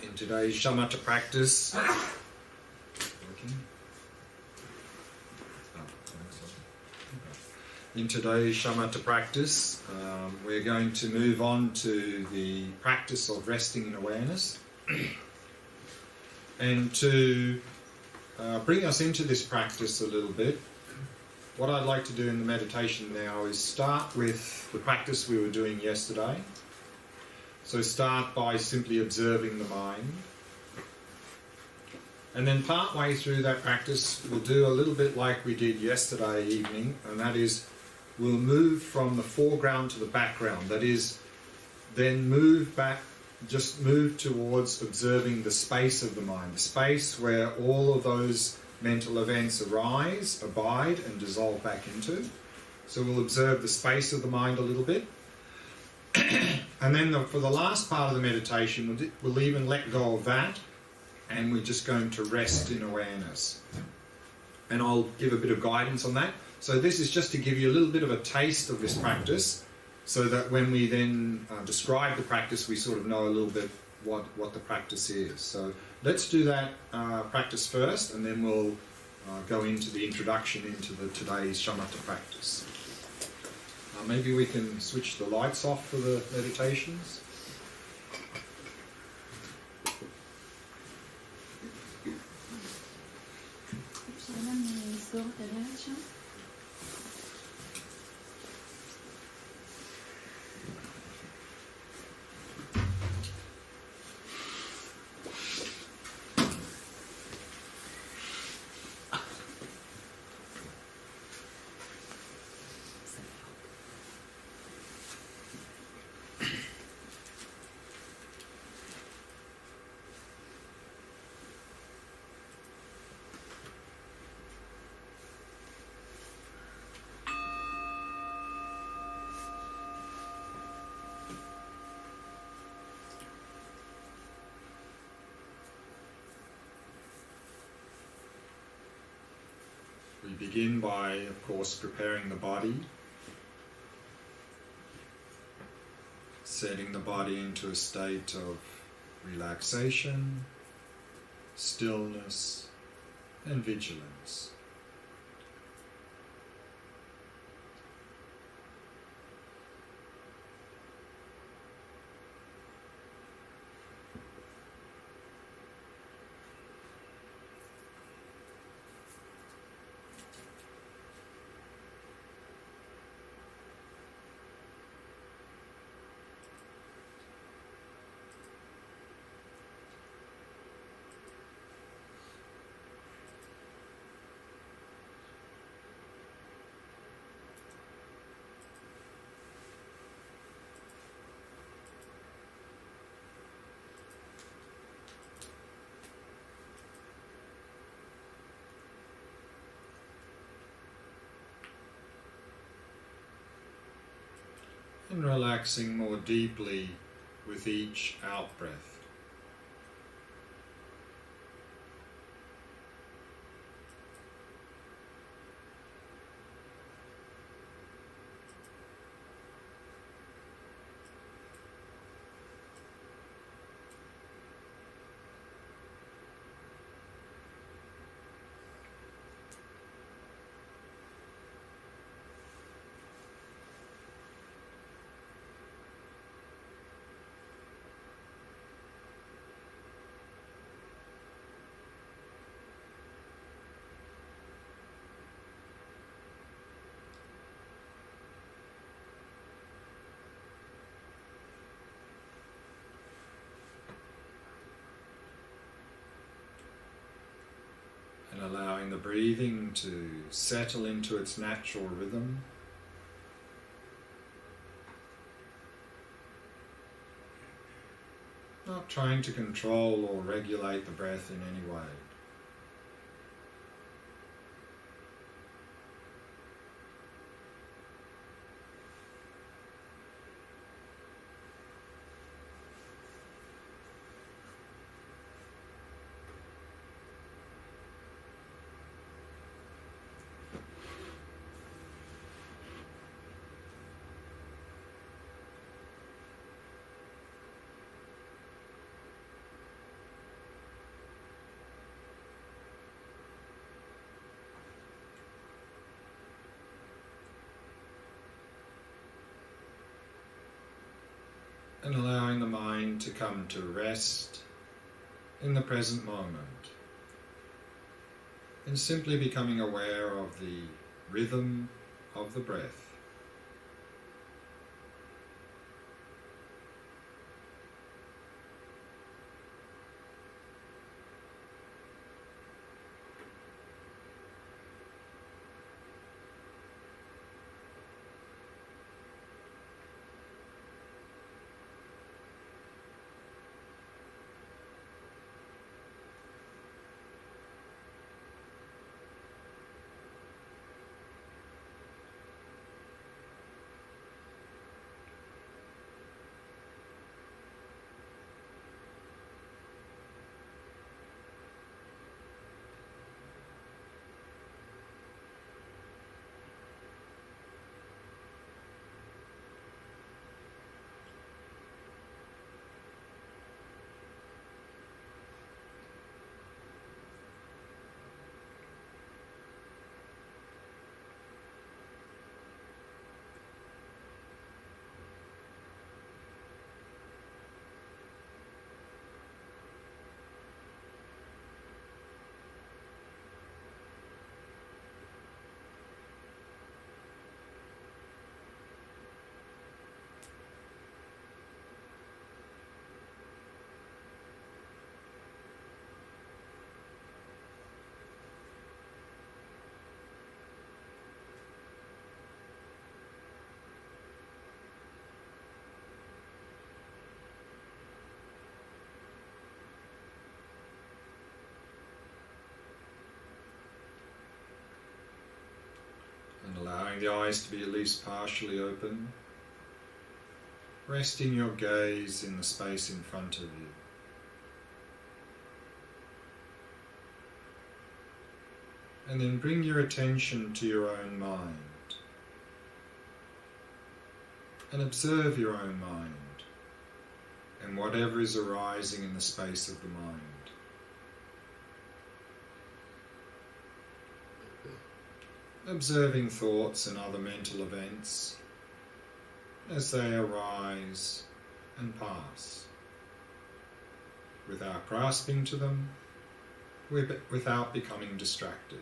In today's Shamatha practice, we're going to move on to the practice of resting in awareness. And to bring us into this practice a little bit, what I'd like to do in the meditation now is start with the practice we were doing yesterday. So start by simply observing the mind. And then part way through that practice, we'll do a little bit like we did yesterday evening, and that is we'll move from the foreground to the background. That is, then move back, just move towards observing the space of the mind, the space where all of those mental events arise, abide, and dissolve back into. So we'll observe the space of the mind a little bit. And then for the last part of the meditation, we'll even let go of that, and we're just going to rest in awareness. And I'll give a bit of guidance on that. So this is just to give you a little bit of a taste of this practice, so that when we then describe the practice, we sort of know a little bit what the practice is. So let's do that practice first, and then we'll go into the introduction into today's Shamatha practice. Maybe we can switch the lights off for the meditations. We begin by, of course, preparing the body, setting the body into a state of relaxation, stillness, and vigilance. And relaxing more deeply with each out-breath. And allowing the breathing to settle into its natural rhythm. Not trying to control or regulate the breath in any way. and allowing the mind to come to rest in the present moment, and simply becoming aware of the rhythm of the breath. And allowing the eyes to be at least partially open, resting your gaze in the space in front of you. And then bring your attention to your own mind and observe your own mind and whatever is arising in the space of the mind. Observing thoughts and other mental events as they arise and pass, without grasping to them, without becoming distracted.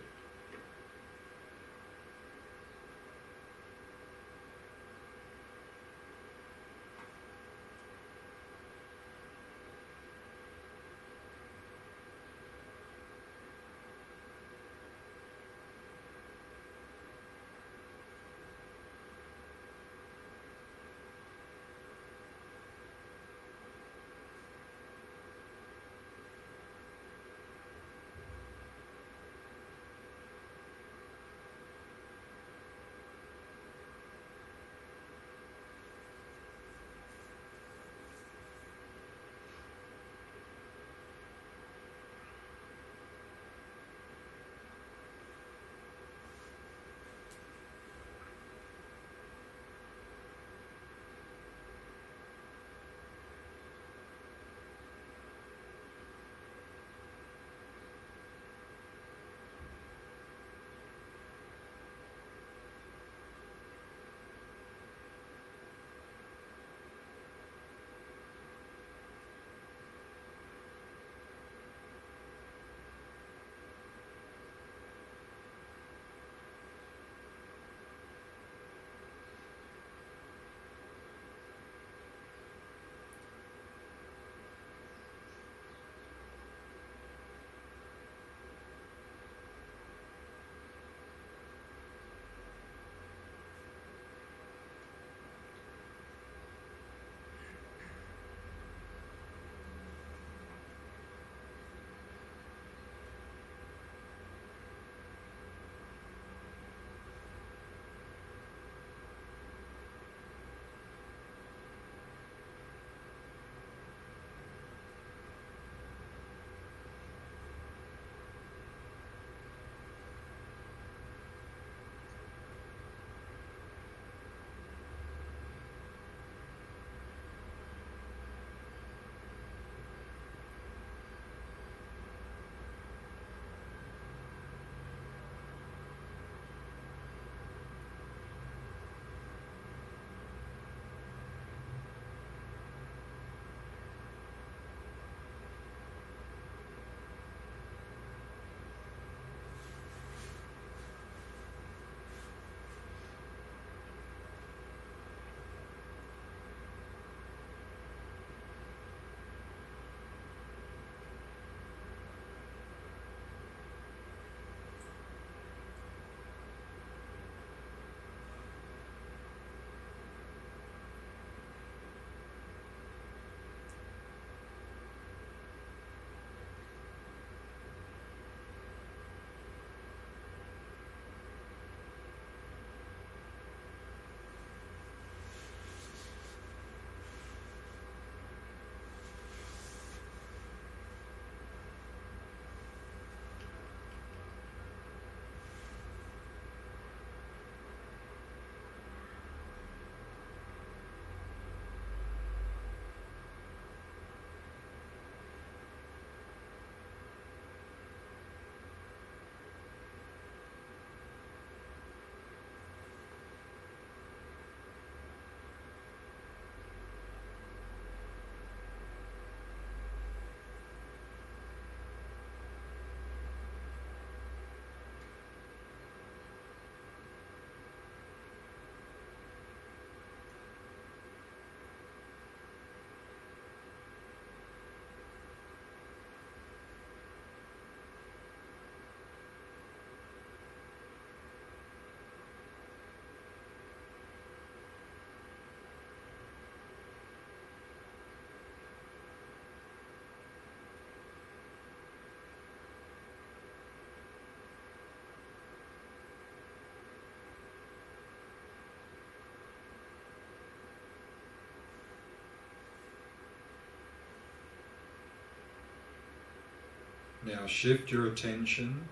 Now shift your attention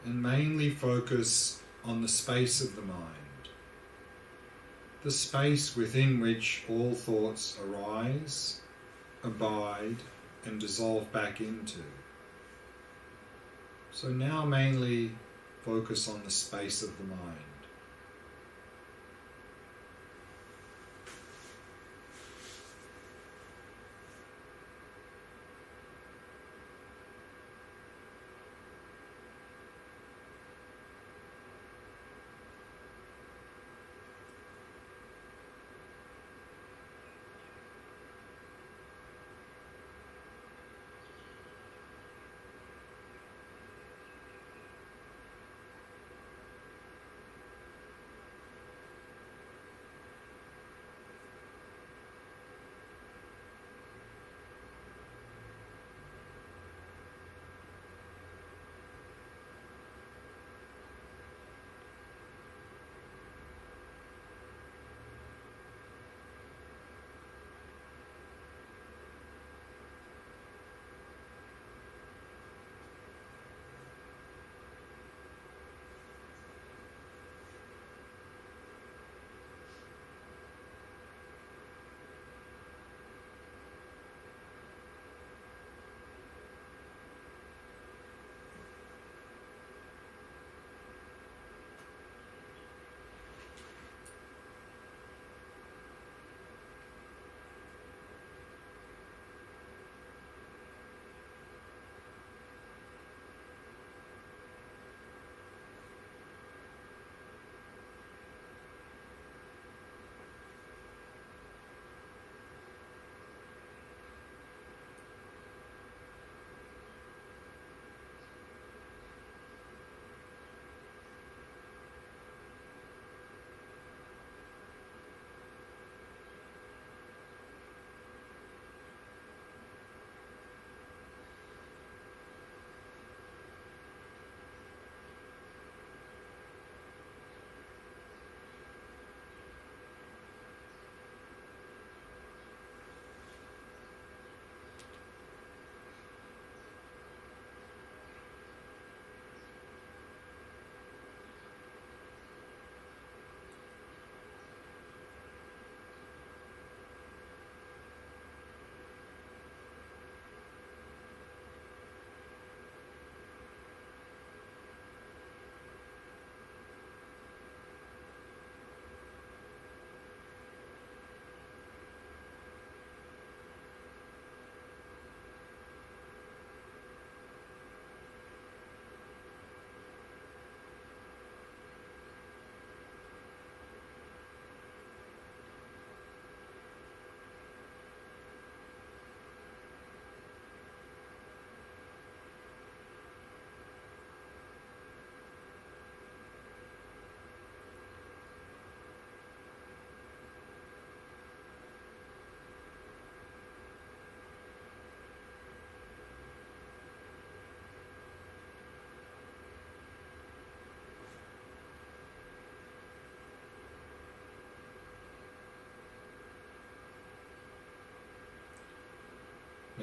and mainly focus on the space of the mind, the space within which all thoughts arise, abide, and dissolve back into. So now mainly focus on the space of the mind.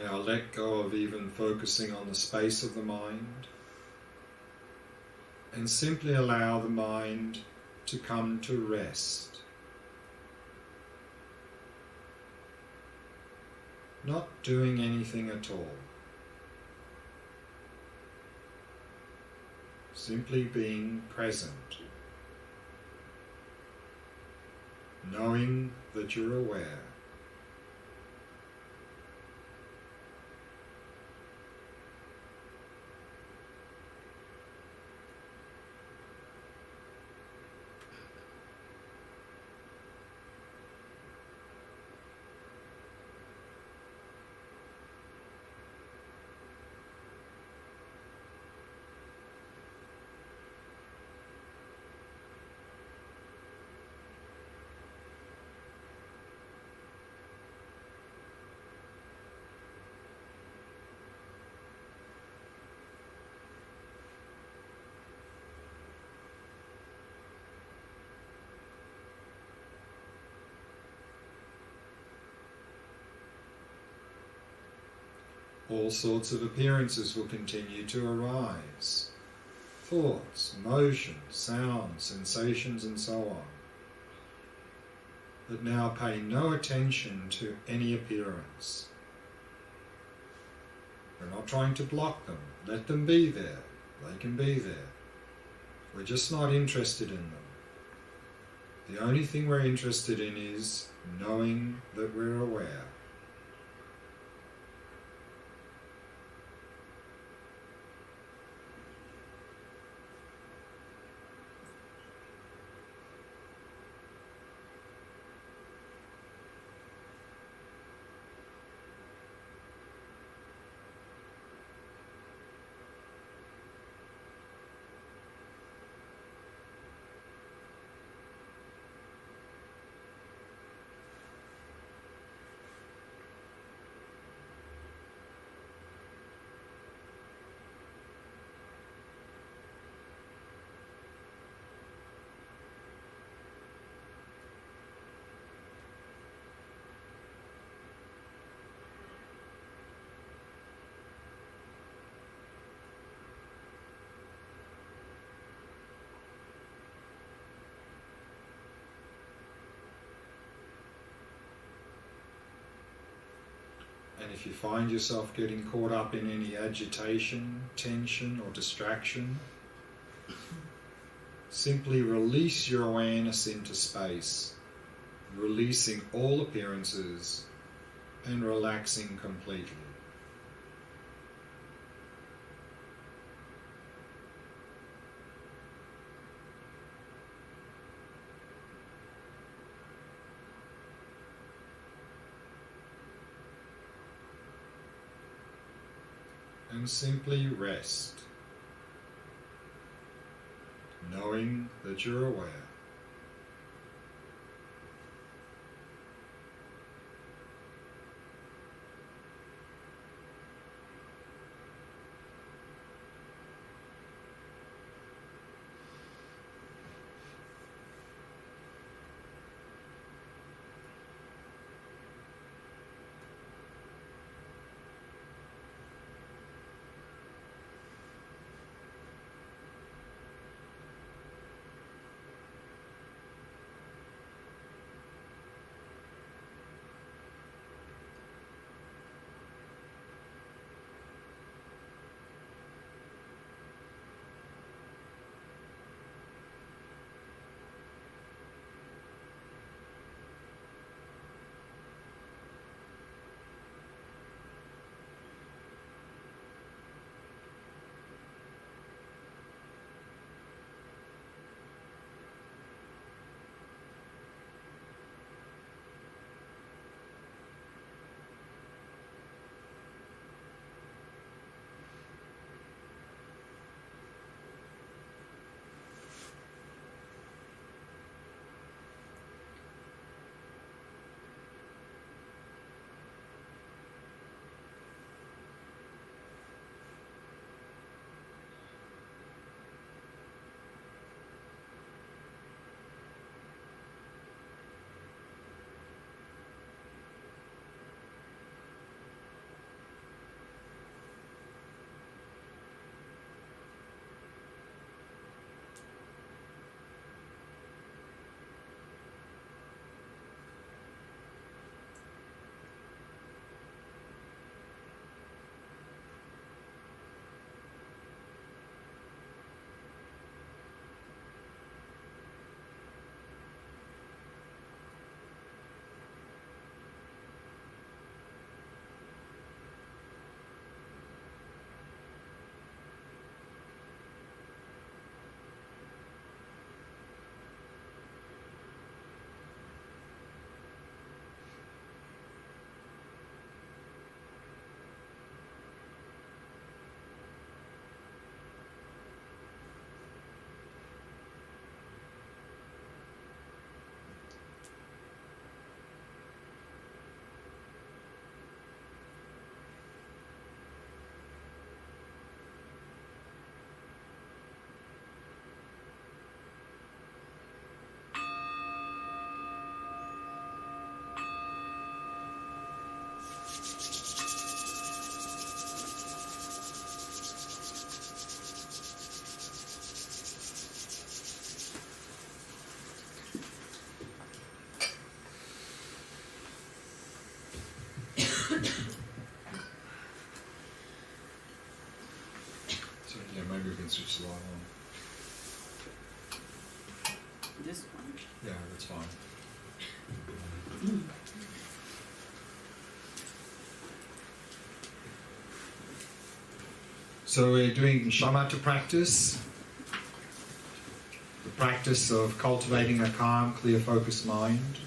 Now let go of even focusing on the space of the mind and simply allow the mind to come to rest. Not doing anything at all. Simply being present. Knowing that you're aware. All sorts of appearances will continue to arise. Thoughts, emotions, sounds, sensations, and so on. But now pay no attention to any appearance. We're not trying to block them. Let them be there. They can be there. We're just not interested in them. The only thing we're interested in is knowing that we're aware. And if you find yourself getting caught up in any agitation, tension, or distraction, simply release your awareness into space, releasing all appearances and relaxing completely. And simply rest, knowing that you're aware. Yeah, that's fine. So we're doing Shamatha practice, the practice of cultivating a calm, clear, focused mind.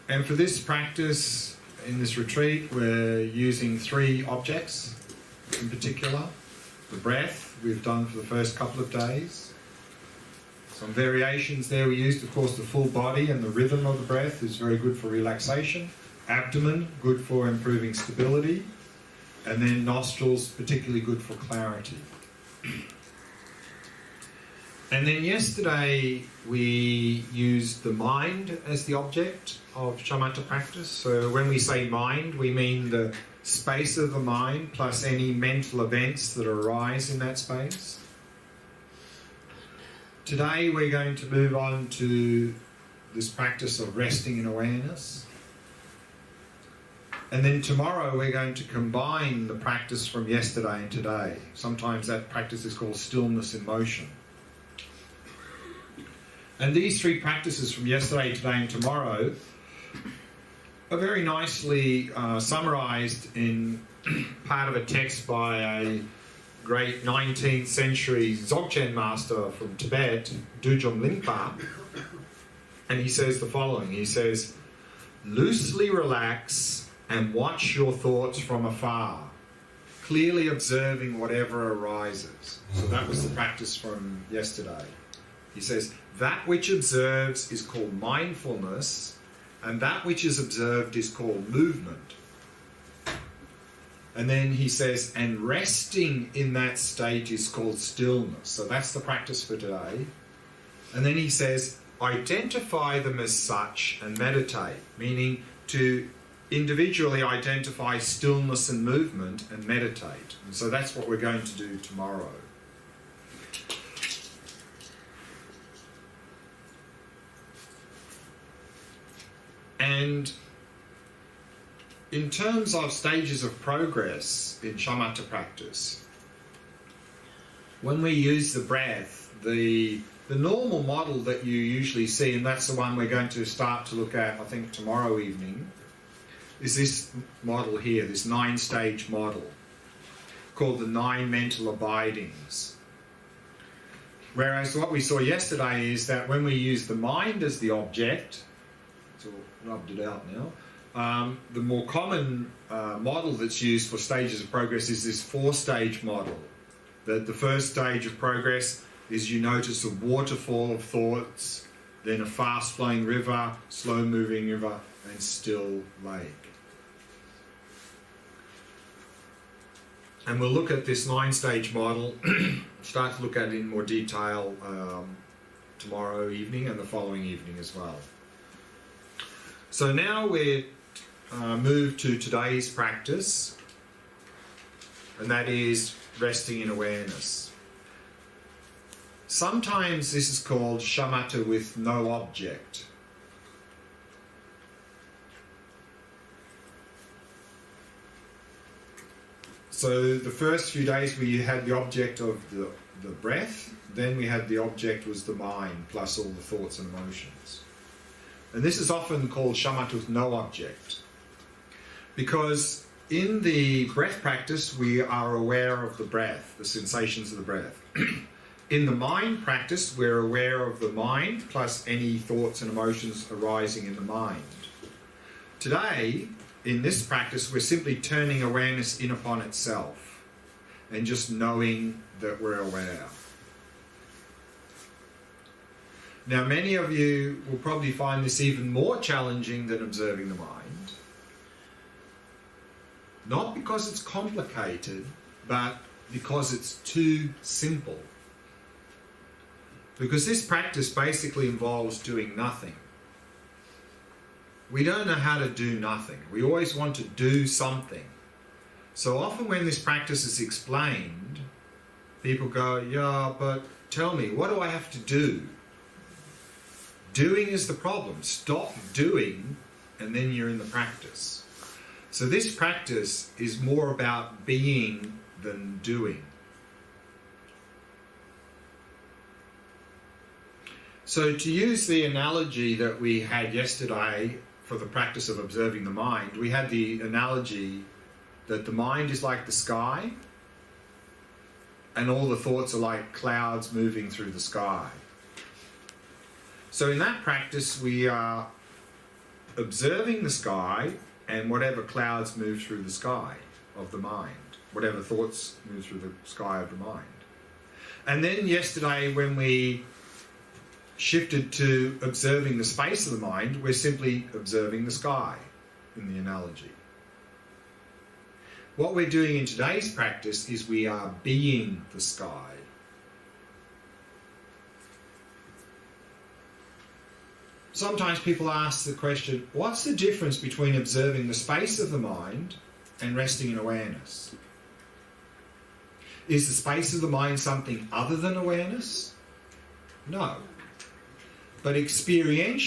And for this practice, in this retreat, we're using 3 objects in particular. The breath, we've done for the first couple of days. Some variations there we used, of course, the full body and the rhythm of the breath is very good for relaxation. Abdomen, good for improving stability. And then nostrils, particularly good for clarity. And then yesterday we used the mind as the object of Shamatha practice. So when we say mind, we mean the space of the mind plus any mental events that arise in that space. Today we're going to move on to this practice of resting in awareness. And then tomorrow we're going to combine the practice from yesterday and today. Sometimes that practice is called stillness in motion. And these 3 practices from yesterday, today and tomorrow are very nicely summarized in part of a text by a great 19th century Dzogchen master from Tibet, Dujom Lingpa. And he says the following. He says, "Loosely relax and watch your thoughts from afar, clearly observing whatever arises." So that was the practice from yesterday. He says, that which observes is called mindfulness, and that which is observed is called movement. And then he says, and resting in that state is called stillness. So that's the practice for today. And then he says, identify them as such and meditate, meaning to individually identify stillness and movement and meditate. And so that's what we're going to do tomorrow. And in terms of stages of progress in Shamatha practice, when we use the breath, the normal model that you usually see, and that's the one we're going to start to look at, I think, tomorrow evening, is this model here, this 9-stage model, called the 9 mental abidings. Whereas what we saw yesterday is that when we use the mind as the object, so rubbed it out now, the more common model that's used for stages of progress is this 4-stage model. That the first stage of progress is you notice a waterfall of thoughts, then a fast-flowing river, slow-moving river, and still lake. And we'll look at this 9-stage model, start to look at it in more detail tomorrow evening and the following evening as well. So now we're moved to today's practice, and that is resting in awareness. Sometimes this is called shamatha with no object. So the first few days we had the object of the breath, then we had the object was the mind plus all the thoughts and emotions. And this is often called shamatha with no object, because in the breath practice we are aware of the breath, the sensations of the breath. In the mind practice we're aware of the mind plus any thoughts and emotions arising in the mind. Today, in this practice, we're simply turning awareness in upon itself and just knowing that we're aware. Now, many of you will probably find this even more challenging than observing the mind. Not because it's complicated, but because it's too simple. Because this practice basically involves doing nothing. We don't know how to do nothing. We always want to do something. So often when this practice is explained, people go, yeah, but tell me, what do I have to do? Doing is the problem. Stop doing, and then you're in the practice. So this practice is more about being than doing. So to use the analogy that we had yesterday for the practice of observing the mind, we had the analogy that the mind is like the sky and all the thoughts are like clouds moving through the sky. So in that practice, we are observing the sky and whatever clouds move through the sky of the mind, whatever thoughts move through the sky of the mind. And then yesterday, when we shifted to observing the space of the mind, we're simply observing the sky in the analogy. What we're doing in today's practice is we are being the sky. Sometimes people ask the question, what's the difference between observing the space of the mind and resting in awareness? Is the space of the mind something other than awareness? No. But experientially,